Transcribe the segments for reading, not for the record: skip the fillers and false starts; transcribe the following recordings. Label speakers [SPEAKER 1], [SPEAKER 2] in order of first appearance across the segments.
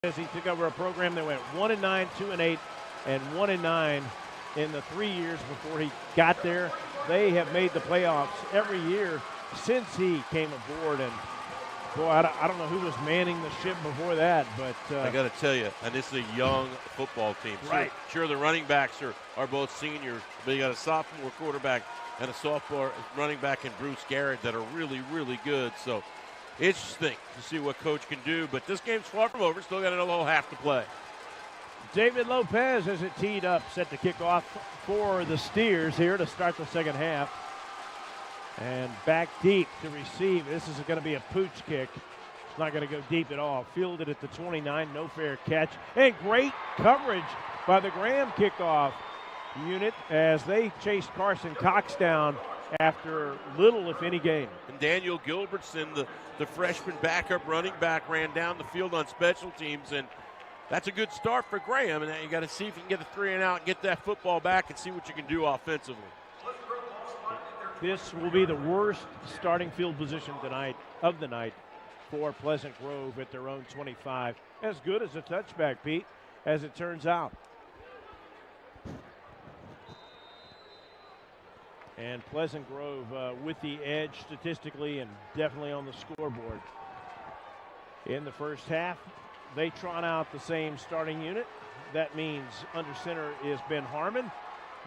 [SPEAKER 1] As he took over a program that went 1-9, 2-8, and 1-9 in the 3 years before he got there. They have made the playoffs every year since he came aboard. And boy, I don't know who was manning the ship before that, but
[SPEAKER 2] I got to tell you, and this is a young football team.
[SPEAKER 1] Right.
[SPEAKER 2] Sure, the running backs are both seniors, but you got a sophomore quarterback and a sophomore running back in Bruce Garrett that are really, really good. So interesting to see what Coach can do, but this game's far from over. Still got another whole half to play.
[SPEAKER 1] David Lopez has it teed up, set to kick off for the Steers here to start the second half. And back deep to receive. This is going to be a pooch kick. It's not going to go deep at all. Fielded at the 29, no fair catch. And great coverage by the Graham kickoff unit as they chased Carson Cox down after little, if any, gain.
[SPEAKER 2] And Daniel Gilbertson, the freshman backup running back, ran down the field on special teams, and that's a good start for Graham. And you got to see if you can get the 3 and out and get that football back and see what you can do offensively.
[SPEAKER 1] This will be the worst starting field position tonight of the night for Pleasant Grove at their own 25. As good as a touchback, Pete, as it turns out. And Pleasant Grove with the edge statistically and definitely on the scoreboard. In the first half, they trot out the same starting unit. That means under center is Ben Harmon,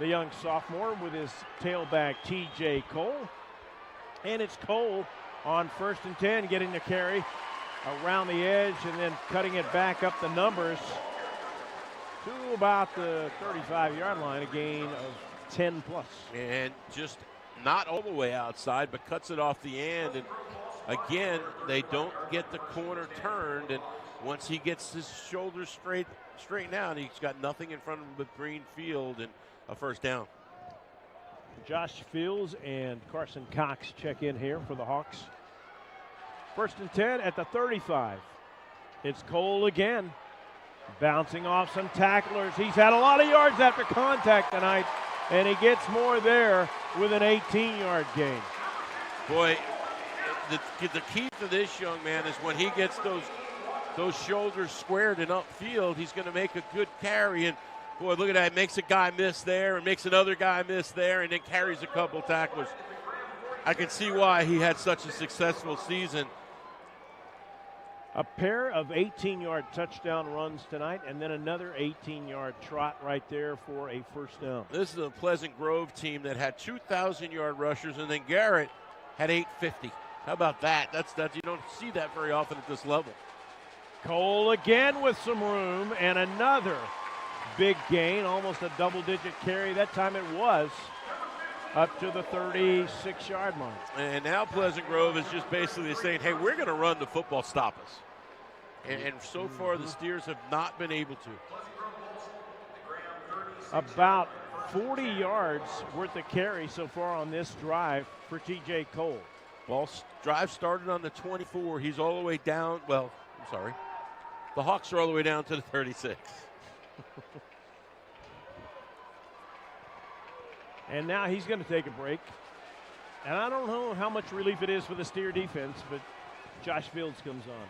[SPEAKER 1] the young sophomore with his tailback T.J. Cole. And it's Cole on 1st and 10 getting the carry around the edge and then cutting it back up the numbers to about the 35-yard line, a gain of 10 plus.
[SPEAKER 2] And just not all the way outside, but cuts it off the end. And again, they don't get the corner turned. And once he gets his shoulders straightened out, he's got nothing in front of him but green field and a first down.
[SPEAKER 1] Josh Fields and Carson Cox check in here for the Hawks. 1st and 10 at the 35. It's Cole again, bouncing off some tacklers. He's had a lot of yards after contact tonight, and he gets more there with an 18-yard gain.
[SPEAKER 2] Boy, the key to this young man is when he gets those shoulders squared and upfield, he's going to make a good carry. And boy, look at that. Makes a guy miss there and makes another guy miss there and then carries a couple tacklers. I can see why he had such a successful season.
[SPEAKER 1] A pair of 18-yard touchdown runs tonight and then another 18-yard trot right there for a first down.
[SPEAKER 2] This is a Pleasant Grove team that had 2,000-yard rushers, and then Garrett had 850. How about that? That's you don't see that very often at this level.
[SPEAKER 1] Cole again with some room and another big gain, almost a double-digit carry. That time it was up to the 36-yard line.
[SPEAKER 2] And now Pleasant Grove is just basically saying, hey, we're going to run the football, stop us. And so far the Steers have not been able to.
[SPEAKER 1] About 40 yards worth of carry so far on this drive for T.J. Cole.
[SPEAKER 2] Drive started on the 24. He's all the way down. Well, I'm sorry. The Hawks are all the way down to the 36.
[SPEAKER 1] And now he's going to take a break. And I don't know how much relief it is for the Steer defense, but Josh Fields comes on.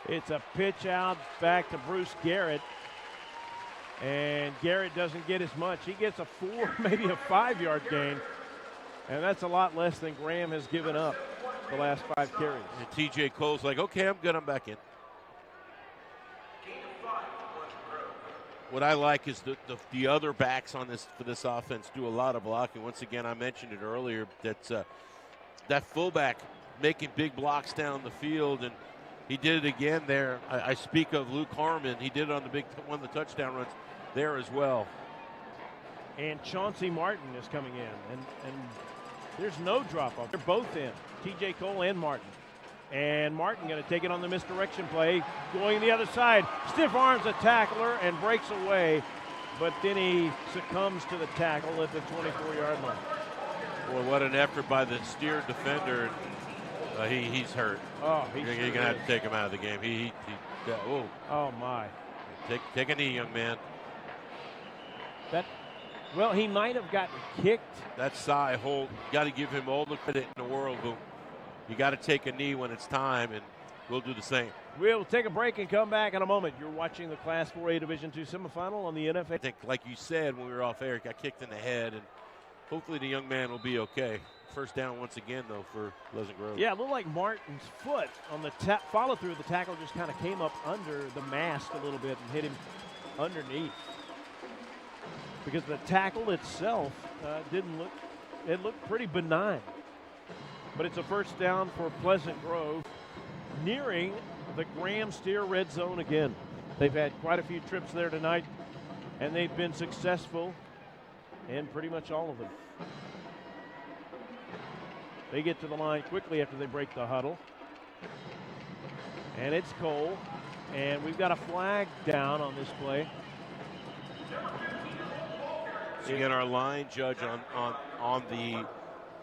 [SPEAKER 1] It's a pitch out back to Bruce Garrett. And Garrett doesn't get as much. He gets a 4, maybe a 5-yard gain. And that's a lot less than Graham has given up the last 5 carries.
[SPEAKER 2] And T.J. Cole's like, okay, I'm good, I'm back in. What I like is the other backs on for this offense do a lot of blocking. Once again, I mentioned it earlier that fullback making big blocks down the field, and he did it again there. I speak of Luke Harmon. He did it on one of the touchdown runs there as well.
[SPEAKER 1] And Chauncey Martin is coming in, and there's no drop off. They're both in, T.J. Cole and Martin. And Martin going to take it on the misdirection play, going the other side. Stiff arms a tackler and breaks away, but then he succumbs to the tackle at the 24-yard line.
[SPEAKER 2] Boy, what an effort by the Steer defender. He's hurt.
[SPEAKER 1] Oh,
[SPEAKER 2] you're going to have to take him out of the game.
[SPEAKER 1] Oh, my.
[SPEAKER 2] Take a knee, young man.
[SPEAKER 1] Well, he might have gotten kicked.
[SPEAKER 2] That Cy Holt, got to give him all the credit in the world, but you got to take a knee when it's time, and we'll do the same.
[SPEAKER 1] We'll take a break and come back in a moment. You're watching the Class 4A Division II semifinal on the NFL.
[SPEAKER 2] I think, like you said when we were off air, it got kicked in the head, and hopefully the young man will be okay. First down once again, though, for Pleasant Grove.
[SPEAKER 1] Yeah, it looked like Martin's foot on the follow-through. The tackle just kind of came up under the mask a little bit and hit him underneath. Because the tackle itself it looked pretty benign. But it's a first down for Pleasant Grove, nearing the Graham Steer red zone again. They've had quite a few trips there tonight, and they've been successful in pretty much all of them. They get to the line quickly after they break the huddle. And it's Cole, and we've got a flag down on this play.
[SPEAKER 2] So you get our line judge on the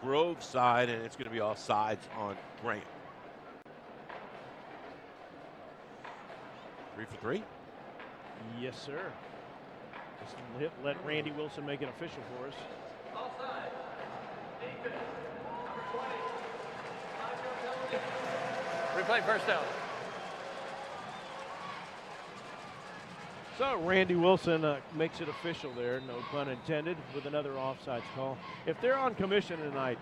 [SPEAKER 2] Grove side, and it's going to be offsides on Graham. 3 for 3?
[SPEAKER 1] Yes, sir. Just let Randy Wilson make it official for us.
[SPEAKER 3] Offside. Replay first down.
[SPEAKER 1] So Randy Wilson makes it official there, no pun intended, with another offsides call. If they're on commission tonight,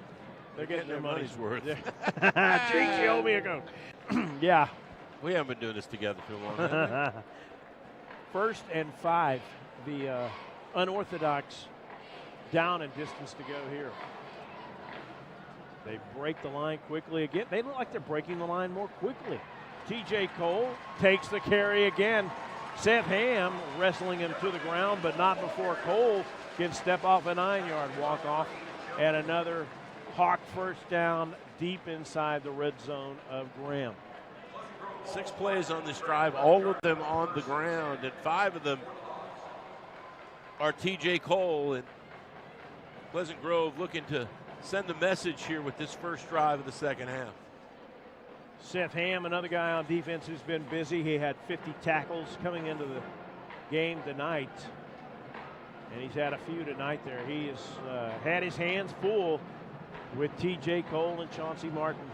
[SPEAKER 1] they're getting their money's worth. Jeez, you owe me a go. Yeah.
[SPEAKER 2] We haven't been doing this together too long, have we?
[SPEAKER 1] 1st and 5, the unorthodox down and distance to go here. They break the line quickly again. They look like they're breaking the line more quickly. TJ Cole takes the carry again. Seth Ham wrestling him to the ground, but not before Cole can step off a 9-yard walk-off. And another Hawk first down deep inside the red zone of Graham.
[SPEAKER 2] 6 plays on this drive, all of them on the ground, and 5 of them are TJ Cole. And Pleasant Grove looking to send the message here with this first drive of the second half.
[SPEAKER 1] Seth Ham, another guy on defense who's been busy. He had 50 tackles coming into the game tonight, and he's had a few tonight there. He has had his hands full with TJ Cole and Chauncey Martin.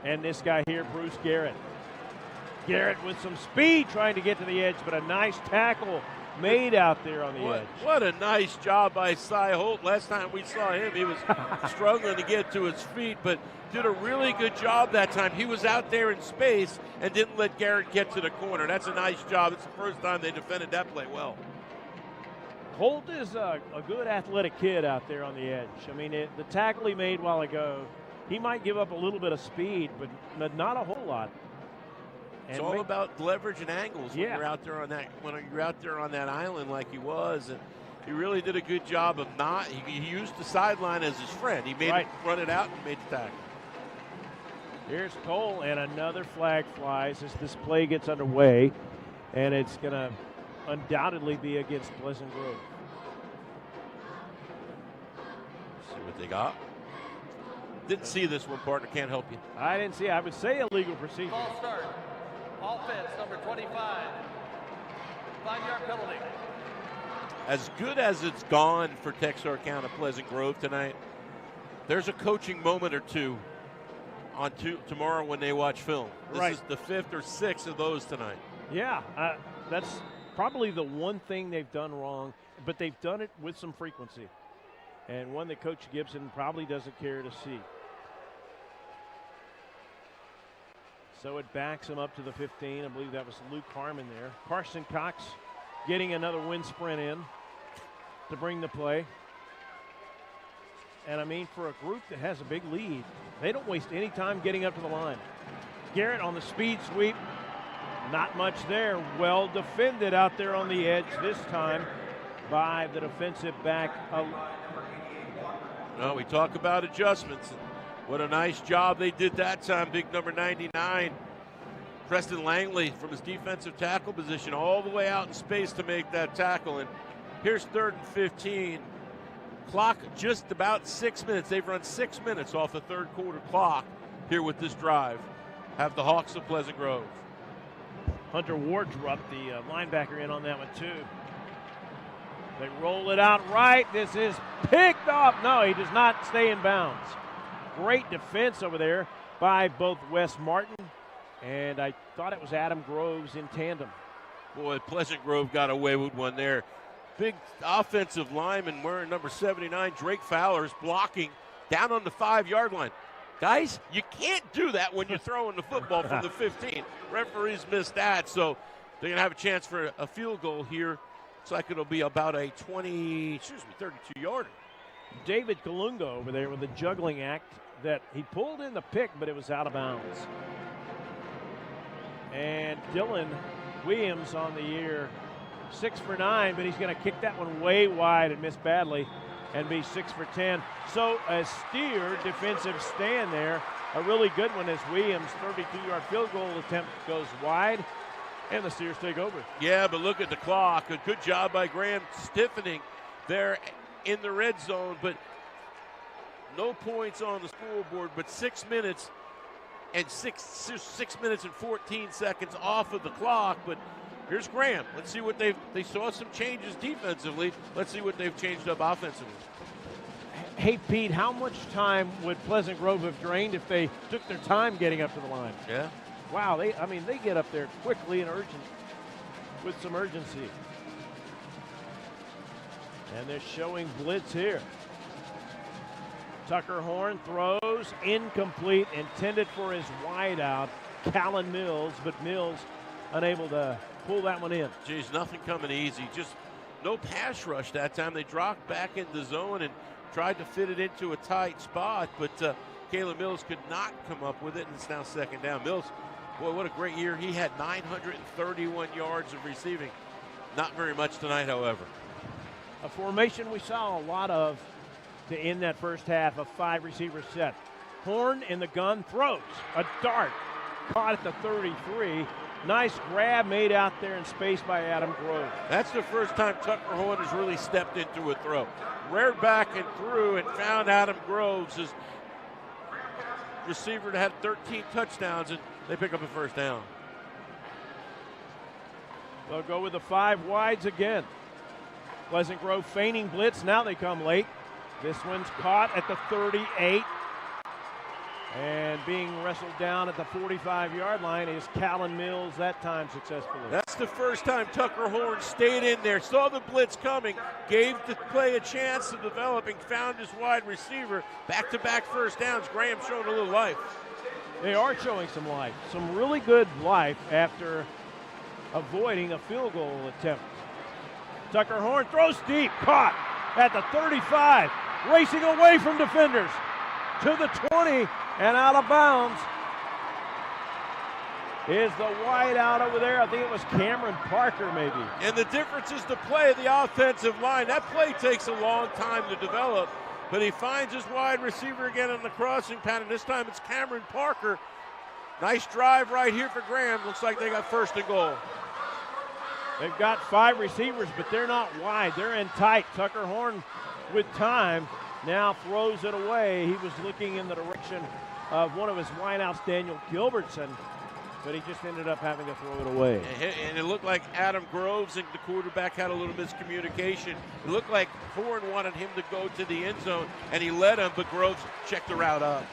[SPEAKER 1] And this guy here, Bruce Garrett. Garrett with some speed trying to get to the edge, but a nice tackle made out there on the edge.
[SPEAKER 2] What a nice job by Cy Holt. Last time we saw him, he was struggling to get to his feet, but did a really good job that time. He was out there in space and didn't let Garrett get to the corner. That's a nice job. It's the first time they defended that play well.
[SPEAKER 1] Holt is a good athletic kid out there on the edge. I mean, the tackle he made a while ago, he might give up a little bit of speed, but not a whole lot.
[SPEAKER 2] It's all about leverage and angles when
[SPEAKER 1] Yeah.
[SPEAKER 2] you're out there on that island like he was, and he really did a good job of not. He used the sideline as his friend. He made
[SPEAKER 1] Right.
[SPEAKER 2] it run it out and made the tackle.
[SPEAKER 1] Here's Cole, and another flag flies as this play gets underway, and it's going to undoubtedly be against Pleasant Grove.
[SPEAKER 2] See what they got. Didn't see this one, partner. Can't help you.
[SPEAKER 1] I didn't see. I would say illegal procedure.
[SPEAKER 3] Ball start. Offense, number 25. 5-yard penalty.
[SPEAKER 2] As good as it's gone for Texarkana Pleasant Grove tonight, there's a coaching moment or two on tomorrow when they watch film. This is the 5th or 6th of those tonight.
[SPEAKER 1] Yeah, that's probably the one thing they've done wrong, but they've done it with some frequency, and one that Coach Gibson probably doesn't care to see. So it backs him up to the 15. I believe that was Luke Harmon there. Carson Cox getting another wind sprint in to bring the play. And I mean, for a group that has a big lead, they don't waste any time getting up to the line. Garrett on the speed sweep. Not much there. Well defended out there on the edge this time by the defensive back.
[SPEAKER 2] No, we talk about adjustments. What a nice job they did that time. Big number 99, Preston Langley, from his defensive tackle position all the way out in space to make that tackle. And here's 3rd and 15. Clock just about 6 minutes. They've run 6 minutes off the third quarter clock here with this drive. Have the Hawks of Pleasant Grove.
[SPEAKER 1] Hunter Wardrop, the linebacker, in on that one too. They roll it out right. This is picked off. No, he does not stay in bounds. Great defense over there by both Wes Martin And I thought it was Adam Groves in tandem.
[SPEAKER 2] Boy, Pleasant Grove got away with one there. Big offensive lineman wearing number 79, Drake Fowler's blocking down on the 5-yard line. Guys, you can't do that when you're throwing the football from the 15. Referees missed that, so they're going to have a chance for a field goal here. Looks like it'll be about a 32-yarder.
[SPEAKER 1] David Kalunga over there with a juggling act that he pulled in the pick, but it was out of bounds. And Dylan Williams on the year, 6 for 9, but he's going to kick that one way wide and miss badly and be 6 for 10. So a Steer defensive stand there, a really good one as Williams' 32-yard field goal attempt goes wide, and the Steers take over.
[SPEAKER 2] Yeah, but look at the clock. A good job by Graham stiffening there in the red zone, but no points on the scoreboard, but 6 minutes and 6 minutes and 14 seconds off of the clock. But here's Graham. Let's see what they saw some changes defensively. Let's see what they've changed up offensively.
[SPEAKER 1] Hey, Pete, how much time would Pleasant Grove have drained if they took their time getting up to the line?
[SPEAKER 2] Yeah.
[SPEAKER 1] Wow, they get up there quickly and with some urgency. And they're showing blitz here. Tucker Horn throws, incomplete, intended for his wideout, Callan Mills, but Mills unable to pull that one in.
[SPEAKER 2] Geez, nothing coming easy. Just no pass rush that time. They dropped back into zone and tried to fit it into a tight spot, but Caleb Mills could not come up with it, and it's now second down. Mills, boy, what a great year. He had 931 yards of receiving. Not very much tonight, however.
[SPEAKER 1] A formation we saw a lot of to end that first half, a 5-receiver set. Horn in the gun, throws a dart, caught at the 33. Nice grab made out there in space by Adam Grove.
[SPEAKER 2] That's the first time Tucker Horn has really stepped into a throw. Reared back and threw and found Adam Groves, his receiver, that had 13 touchdowns, and they pick up a first down.
[SPEAKER 1] They'll go with the 5 wides again. Pleasant Grove feigning blitz. Now they come late. This one's caught at the 38. And being wrestled down at the 45-yard line is Callan Mills, that time successfully.
[SPEAKER 2] That's the first time Tucker Horn stayed in there, saw the blitz coming, gave the play a chance of developing, found his wide receiver. Back-to-back first downs. Graham showing a little life.
[SPEAKER 1] They are showing some life, some really good life after avoiding a field goal attempt. Tucker Horn throws deep, caught at the 35, racing away from defenders to the 20 and out of bounds is the wide out over there. I think it was Cameron Parker maybe.
[SPEAKER 2] And the difference is the play of the offensive line. That play takes a long time to develop, but he finds his wide receiver again on the crossing pattern. This time it's Cameron Parker. Nice drive right here for Graham. Looks like they got first and goal.
[SPEAKER 1] They've got 5 receivers, but they're not wide. They're in tight. Tucker Horn with time now throws it away. He was looking in the direction of one of his wideouts, Daniel Gilbertson, but he just ended up having to throw it away.
[SPEAKER 2] And it looked like Adam Groves and the quarterback had a little miscommunication. It looked like Horn wanted him to go to the end zone, and he let him, but Groves checked the route up.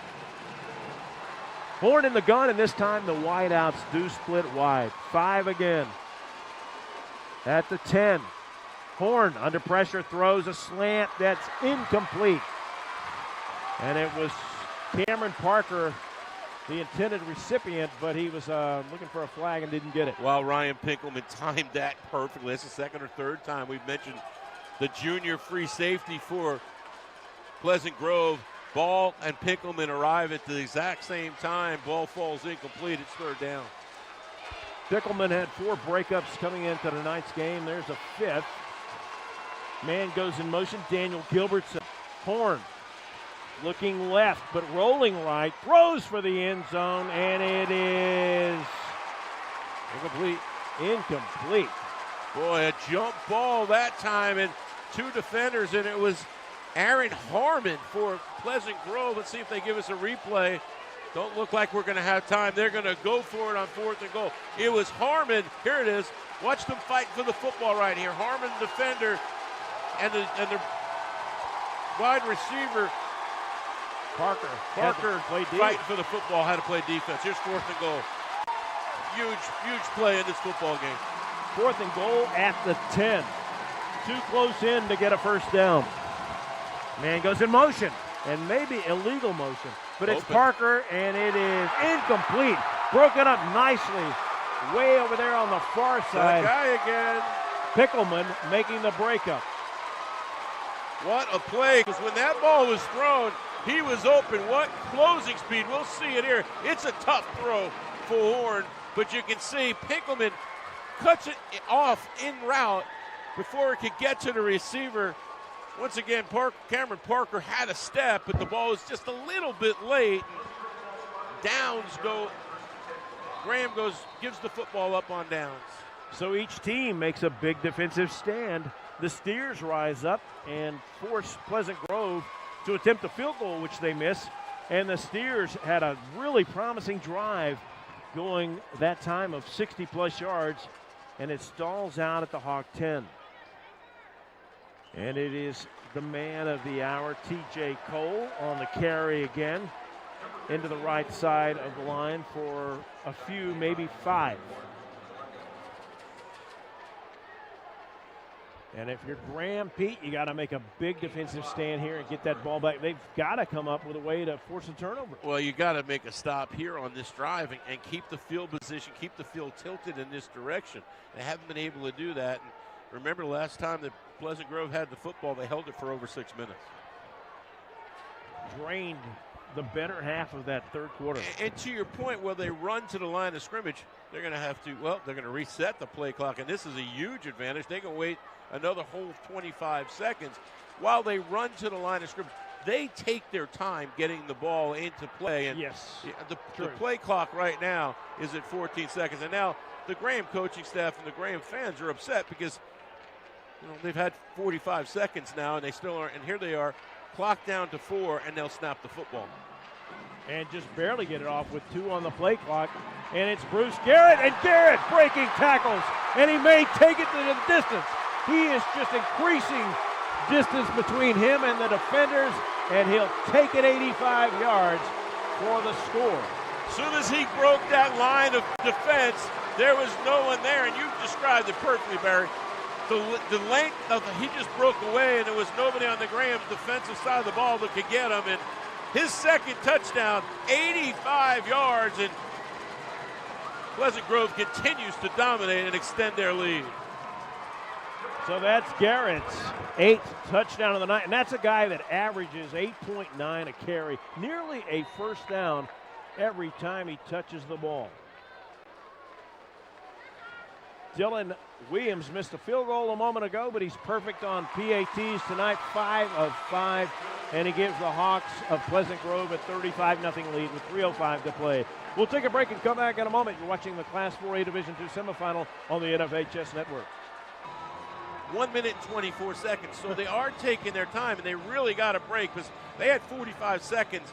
[SPEAKER 1] Horn in the gun, and this time the wideouts do split wide. 5 again. At the 10, Horn under pressure throws a slant that's incomplete. And it was Cameron Parker, the intended recipient, but he was looking for a flag and didn't get it.
[SPEAKER 2] While Ryan Pinkelman timed that perfectly. That's the second or third time we've mentioned the junior free safety for Pleasant Grove. Ball and Pinkelman arrive at the exact same time. Ball falls incomplete. It's third down.
[SPEAKER 1] Pinkelman had 4 breakups coming into tonight's game. There's a 5th. Man goes in motion. Daniel Gilbertson. Horn looking left, but rolling right. Throws for the end zone, and it is incomplete.
[SPEAKER 2] Boy, a jump ball that time, and 2 defenders, and it was Aaron Harmon for Pleasant Grove. Let's see if they give us a replay. Don't look like we're going to have time. They're going to go for it on 4th and goal. It was Harmon. Here it is. Watch them fight for the football right here. Harmon, the defender, and the wide receiver,
[SPEAKER 1] Parker
[SPEAKER 2] fighting for the football, had to play defense. Here's 4th and goal. huge play in this football game.
[SPEAKER 1] 4th and goal at the 10. Too close in to get a first down. Man goes in motion, and maybe illegal motion. But it's
[SPEAKER 2] Open.
[SPEAKER 1] Parker, and it is incomplete. Broken up nicely. Way over there on the far side.
[SPEAKER 2] That guy again.
[SPEAKER 1] Pickleman making the breakup.
[SPEAKER 2] What a play, because when that ball was thrown, he was open. What closing speed. We'll see it here. It's a tough throw for Horn, but you can see Pickleman cuts it off en route before it could get to the receiver. Once again, Cameron Parker had a step, but the ball was just a little bit late. Downs go. Graham gives the football up on downs.
[SPEAKER 1] So each team makes a big defensive stand. The Steers rise up and force Pleasant Grove to attempt a field goal, which they miss. And the Steers had a really promising drive going that time of 60-plus yards, and it stalls out at the Hawk 10. And it is the man of the hour, T.J. Cole, on the carry again into the right side of the line for a few, maybe 5. And if you're Graham, Pete, you got to make a big defensive stand here and get that ball back. They've got to come up with a way to force a turnover.
[SPEAKER 2] Well, you got to make a stop here on this drive and keep the field position, keep the field tilted in this direction. They haven't been able to do that. And remember, last time that Pleasant Grove had the football, they held it for over 6 minutes.
[SPEAKER 1] Drained the better half of that third quarter.
[SPEAKER 2] And to your point, well, they run to the line of scrimmage, they're going to have to, well, they're going to reset the play clock, and this is a huge advantage. They can wait another whole 25 seconds. While they run to the line of scrimmage, they take their time getting the ball into play. And
[SPEAKER 1] yes,
[SPEAKER 2] the play clock right now is at 14 seconds. And now the Graham coaching staff and the Graham fans are upset because they've had 45 seconds now, and they still aren't. And here they are, clock down to 4, and they'll snap the football.
[SPEAKER 1] And just barely get it off with 2 on the play clock. And it's Bruce Garrett, and Garrett breaking tackles, and he may take it to the distance. He is just increasing distance between him and the defenders, and he'll take it 85 yards for the score.
[SPEAKER 2] As soon as he broke that line of defense, there was no one there, and you described it perfectly, Barry. The length of he just broke away, and there was nobody on the Graham defensive side of the ball that could get him. And his second touchdown, 85 yards, and Pleasant Grove continues to dominate and extend their lead.
[SPEAKER 1] So that's Garrett's 8th touchdown of the night, and that's a guy that averages 8.9 a carry, nearly a first down every time he touches the ball. Dylan Williams missed a field goal a moment ago, but he's perfect on PATs tonight, 5 of 5, and he gives the Hawks of Pleasant Grove a 35-0 lead with 3:05 to play. We'll take a break and come back in a moment. You're watching the Class 4A Division II semifinal on the NFHS Network.
[SPEAKER 2] 1 minute and 24 seconds. So they are taking their time, and they really got a break because they had 45 seconds,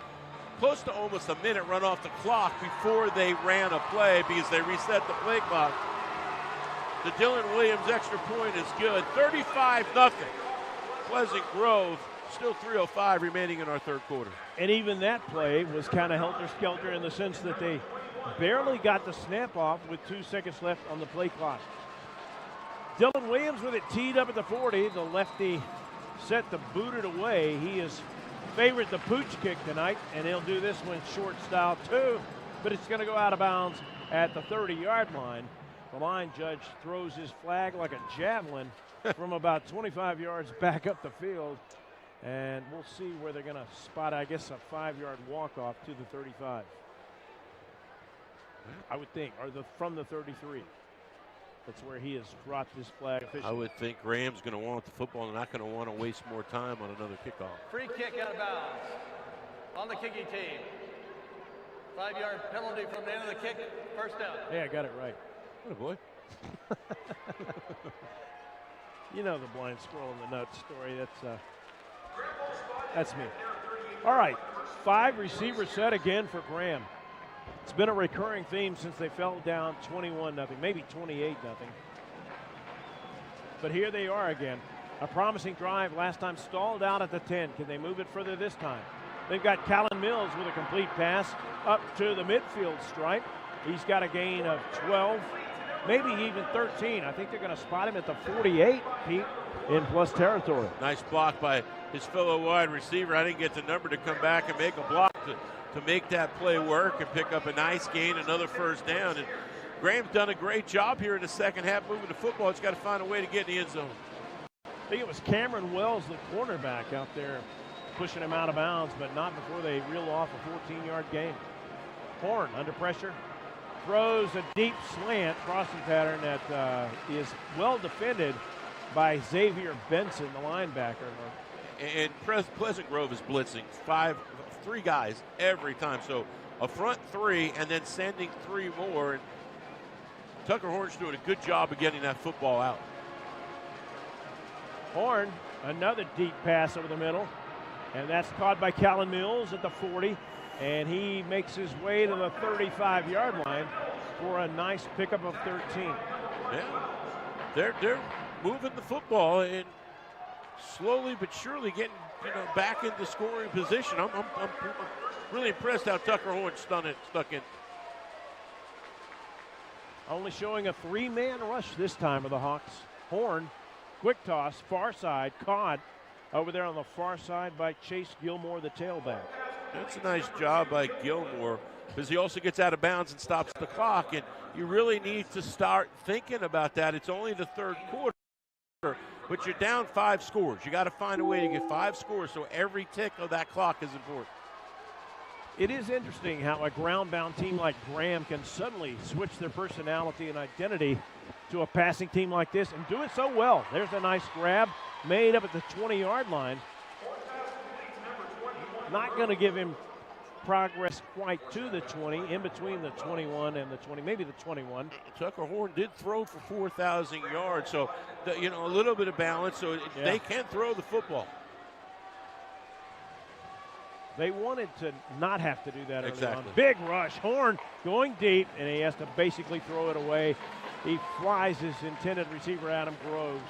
[SPEAKER 2] close to almost a minute run off the clock before they ran a play because they reset the play clock. The Dylan Williams extra point is good. 35-0. Pleasant Grove, still 3:05 remaining in our third quarter.
[SPEAKER 1] And even that play was kind of helter-skelter in the sense that they barely got the snap off with 2 seconds left on the play clock. Dylan Williams with it teed up at the 40. The lefty set to boot it away. He is favored the pooch kick tonight, and he'll do this one short style too, but it's going to go out of bounds at the 30-yard line. The line judge throws his flag like a javelin from about 25 yards back up the field, and we'll see where they're going to spot, I guess, a 5-yard walk-off to the 35. I would think, or from the 33. That's where he has dropped his flag officially.
[SPEAKER 2] I would think Graham's going to want the football and not going to want to waste more time on another kickoff.
[SPEAKER 3] Free kick out of bounds on the kicking team. 5-yard penalty from the end of the kick. First down.
[SPEAKER 1] Yeah, I got it right.
[SPEAKER 2] What a boy.
[SPEAKER 1] You know the blind squirrel in the nuts story. That's me. All right, 5 receiver set again for Graham. It's been a recurring theme since they fell down 21-0, maybe 28-0. But here they are again. A promising drive last time stalled out at the 10. Can they move it further this time? They've got Callan Mills with a complete pass up to the midfield stripe. He's got a gain of 12, maybe even 13. I think they're going to spot him at the 48, Pete, in plus territory.
[SPEAKER 2] Nice block by his fellow wide receiver. I didn't get the number to come back and make a block to make that play work and pick up a nice gain, another first down. And Graham's done a great job here in the second half moving the football. He's got to find a way to get in the end zone.
[SPEAKER 1] I think it was Cameron Wells, the cornerback, out there pushing him out of bounds, but not before they reel off a 14-yard gain. Horn under pressure. Throws a deep slant crossing pattern that is well defended by Xavier Benson, the linebacker.
[SPEAKER 2] And Pleasant Grove is blitzing three guys every time. So a front three and then sending three more. And Tucker Horn's doing a good job of getting that football out.
[SPEAKER 1] Horn, another deep pass over the middle. And that's caught by Callan Mills at the 40. And he makes his way to the 35-yard line for a nice pickup of 13.
[SPEAKER 2] Yeah, they're moving the football and slowly but surely getting back into scoring position. I'm really impressed how Tucker Horn stuck in.
[SPEAKER 1] Only showing a three-man rush this time of the Hawks. Horn, quick toss, far side, caught over there on the far side by Chase Gilmore, the tailback.
[SPEAKER 2] That's a nice job by Gilmore because he also gets out of bounds and stops the clock. And you really need to start thinking about that. It's only the third quarter, but you're down 5 scores. You got to find a way to get 5 scores, so every tick of that clock is important.
[SPEAKER 1] It is interesting how a ground-bound team like Graham can suddenly switch their personality and identity to a passing team like this and do it so well. There's a nice grab made up at the 20-yard line. Not going to give him progress quite to the 20, in between the 21 and the 20, maybe the 21.
[SPEAKER 2] Tucker Horn did throw for 4,000 yards, so a little bit of balance, so they can throw the football.
[SPEAKER 1] They wanted to not have to do that early
[SPEAKER 2] exactly.
[SPEAKER 1] on. Big rush. Horn going deep, and he has to basically throw it away. He flies his intended receiver, Adam Groves,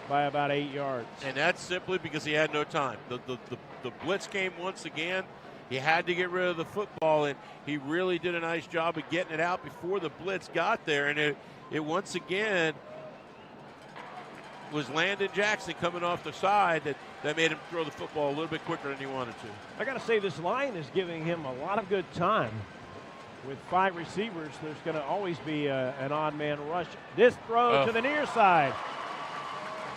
[SPEAKER 1] by about 8 yards.
[SPEAKER 2] And that's simply because he had no time. The blitz came once again. He had to get rid of the football, and he really did a nice job of getting it out before the blitz got there. And it once again was Landon Jackson coming off the side that made him throw the football a little bit quicker than he wanted to.
[SPEAKER 1] I got to say, this line is giving him a lot of good time. With 5 receivers, there's going to always be an odd man rush. This throw to the near side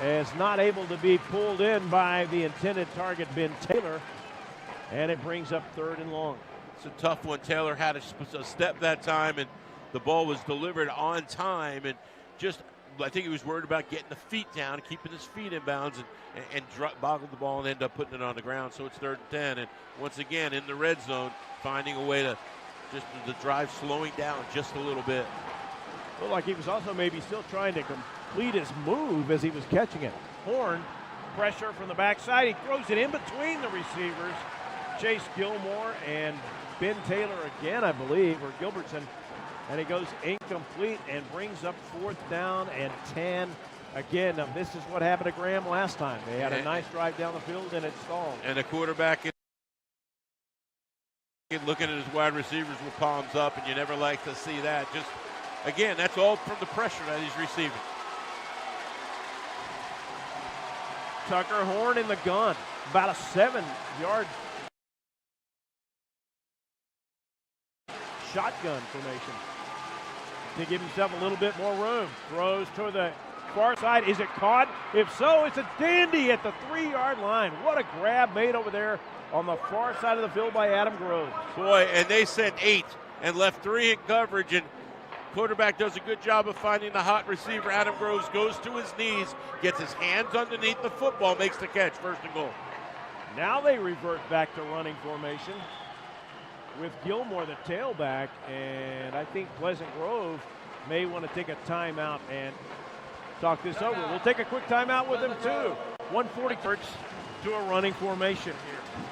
[SPEAKER 1] is not able to be pulled in by the intended target, Ben Taylor, and it brings up 3rd and long.
[SPEAKER 2] It's a tough one. Taylor had a step that time, and the ball was delivered on time, and I think he was worried about getting the feet down, keeping his feet in bounds, and boggled the ball and ended up putting it on the ground. So it's 3rd and 10, and once again in the red zone, finding a way to just the drive slowing down just a little bit.
[SPEAKER 1] Looked like he was also maybe still trying to complete his move as he was catching it. Horn, pressure from the backside. He throws it in between the receivers. Chase Gilmore and Ben Taylor again, I believe, or Gilbertson. And he goes incomplete and brings up 4th down and 10. Again, now this is what happened to Graham last time. They had a nice drive down the field and it stalled.
[SPEAKER 2] And the quarterback looking at his wide receivers with palms up, and you never like to see that. Just, again, that's all from the pressure that he's receiving.
[SPEAKER 1] Tucker Horn in the gun, about a 7-yard shotgun formation to give himself a little bit more room. Throws to the far side. Is it caught? If so, it's a dandy at the 3-yard line. What a grab made over there on the far side of the field by Adam Groves.
[SPEAKER 2] Boy, and they sent 8 and left 3 in coverage, and quarterback does a good job of finding the hot receiver. Adam Groves goes to his knees, gets his hands underneath the football, makes the catch, 1st and goal.
[SPEAKER 1] Now they revert back to running formation with Gilmore, the tailback, and I think Pleasant Grove may want to take a timeout and talk this over. We'll take a quick timeout with them too. 140 to a running formation here.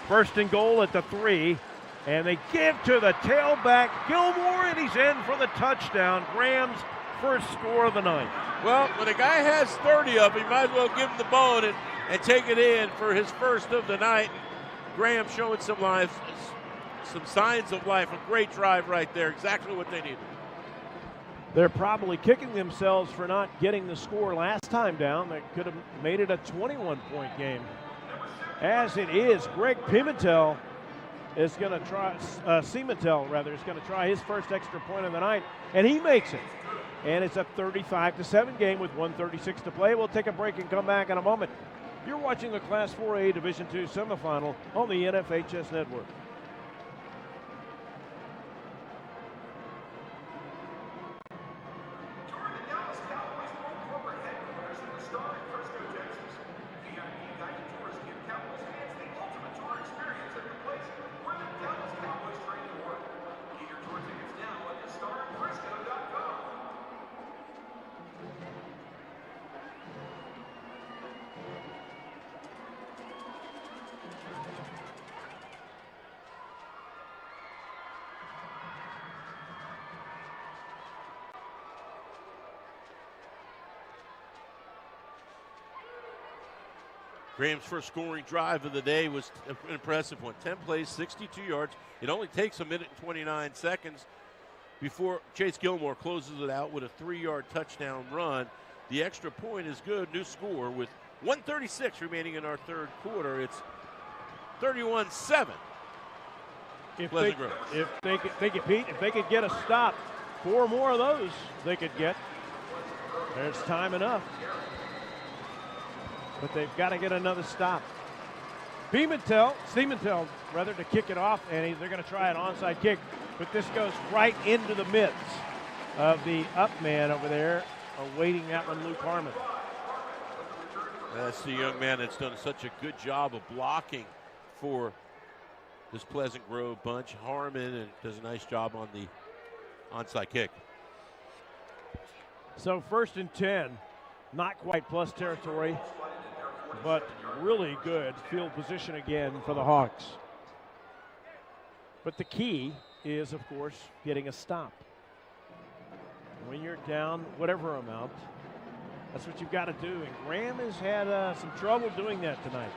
[SPEAKER 1] 1st and goal at the 3, and they give to the tailback Gilmore, and he's in for the touchdown. Graham's first score of the night.
[SPEAKER 2] Well, when a guy has 30 of them, you might as well give him the bone and take it in for his first of the night. Graham showing some life, some signs of life. A great drive right there. Exactly what they needed.
[SPEAKER 1] They're probably kicking themselves for not getting the score last time down. They could have made it a 21-point game. As it is, Greg Pimentel is going to try, Cementel rather, is going to try his first extra point of the night, and he makes it. And it's a 35-7 game with 1:36 to play. We'll take a break and come back in a moment. You're watching the Class 4A Division II semifinal on the NFHS Network.
[SPEAKER 2] Graham's first scoring drive of the day was an impressive one. 10 plays, 62 yards. It only takes a minute and 29 seconds before Chase Gilmore closes it out with a 3-yard touchdown run. The extra point is good. New score with 1:36 remaining in our third quarter. It's 31-7.
[SPEAKER 1] If
[SPEAKER 2] Pleasant Grove.
[SPEAKER 1] they could get a stop, 4 more of those they could get. There's time enough. But they've got to get another stop. Cementel, to kick it off, and they're going to try an onside kick. But this goes right into the midst of the up man over there, awaiting that one, Luke Harmon.
[SPEAKER 2] That's the young man that's done such a good job of blocking for this Pleasant Grove bunch. Harmon and does a nice job on the onside kick.
[SPEAKER 1] So 1st and 10, not quite plus territory, but really good field position again for the Hawks. But the key is, of course, getting a stop. When you're down whatever amount, that's what you've got to do. And Graham has had some trouble doing that tonight.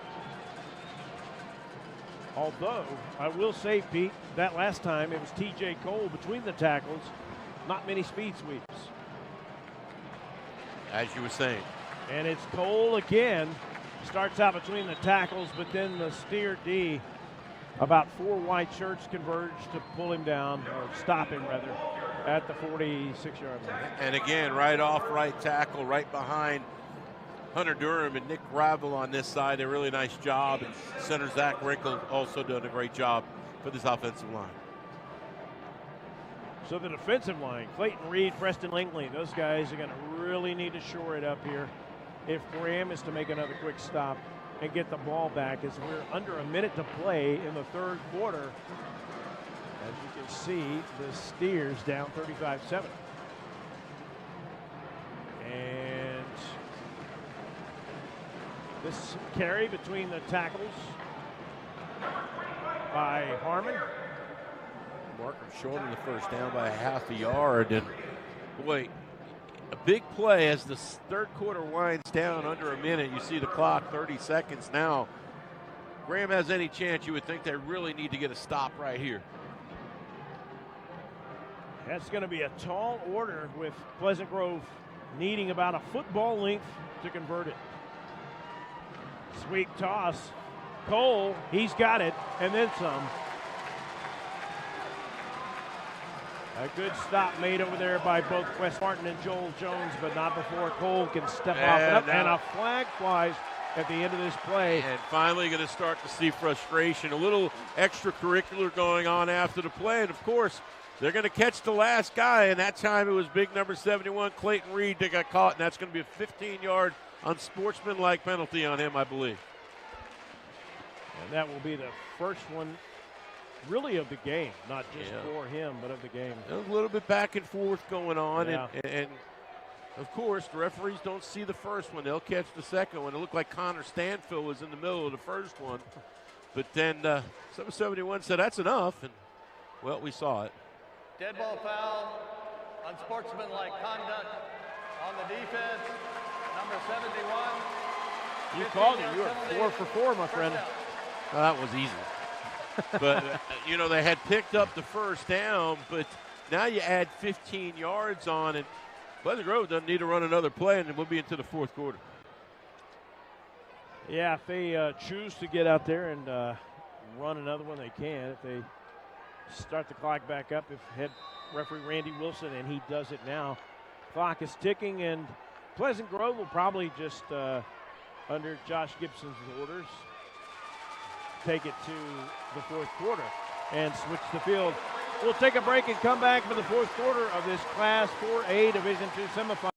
[SPEAKER 1] Although, I will say, Pete, that last time it was T.J. Cole between the tackles, not many speed sweeps.
[SPEAKER 2] As you were saying.
[SPEAKER 1] And it's Cole again. Starts out between the tackles, but then the steer D, about 4 white shirts converge to pull him down, or stop him rather, at the 46-yard line.
[SPEAKER 2] And again, right off right tackle, right behind Hunter Durham and Nick Gravel on this side. A really nice job. And center Zach Wrinkle also done a great job for this offensive line.
[SPEAKER 1] So the defensive line, Clayton Reed, Preston Langley, those guys are going to really need to shore it up here if Graham is to make another quick stop and get the ball back, as we're under a minute to play in the third quarter. As you can see, the Steers down 35-7. And this carry between the tackles by Harmon.
[SPEAKER 2] Markham shortened the first down by a half a yard. And boy, a big play as the third quarter winds down under a minute. You see the clock, 30 seconds now. Graham has any chance, you would think they really need to get a stop right here.
[SPEAKER 1] That's going to be a tall order, with Pleasant Grove needing about a football length to convert it. Sweep toss. Cole, he's got it, and then some. A good stop made over there by both Wes Martin and Joel Jones, but not before Cole can step off. And a flag flies at the end of this play.
[SPEAKER 2] And finally going to start to see frustration. A little extracurricular going on after the play. And, of course, they're going to catch the last guy. And that time it was big number 71, Clayton Reed, that got caught. And that's going to be a 15-yard unsportsmanlike penalty on him, I believe.
[SPEAKER 1] And that will be the first one really of the game, not just for him, but of the game.
[SPEAKER 2] A little bit back and forth going on,
[SPEAKER 1] yeah.
[SPEAKER 2] and of course, the referees don't see the first one. They'll catch the second one. It looked like Connor Stanfield was in the middle of the first one, but then 771 said that's enough, and, well, we saw it.
[SPEAKER 3] Dead ball foul, unsportsmanlike conduct on the defense, number 71.
[SPEAKER 1] You called it. You were 4 for 4, my friend.
[SPEAKER 2] Well, that was easy. But, they had picked up the first down, but now you add 15 yards on it. Pleasant Grove doesn't need to run another play, and we'll be into the fourth quarter.
[SPEAKER 1] Yeah, if they choose to get out there and run another one, they can. If they start the clock back up, if head referee Randy Wilson, and he does it now, clock is ticking, and Pleasant Grove will probably just, under Josh Gibson's orders, take it to the fourth quarter and switch the field. We'll take a break and come back for the fourth quarter of this Class 4A Division II semifinal.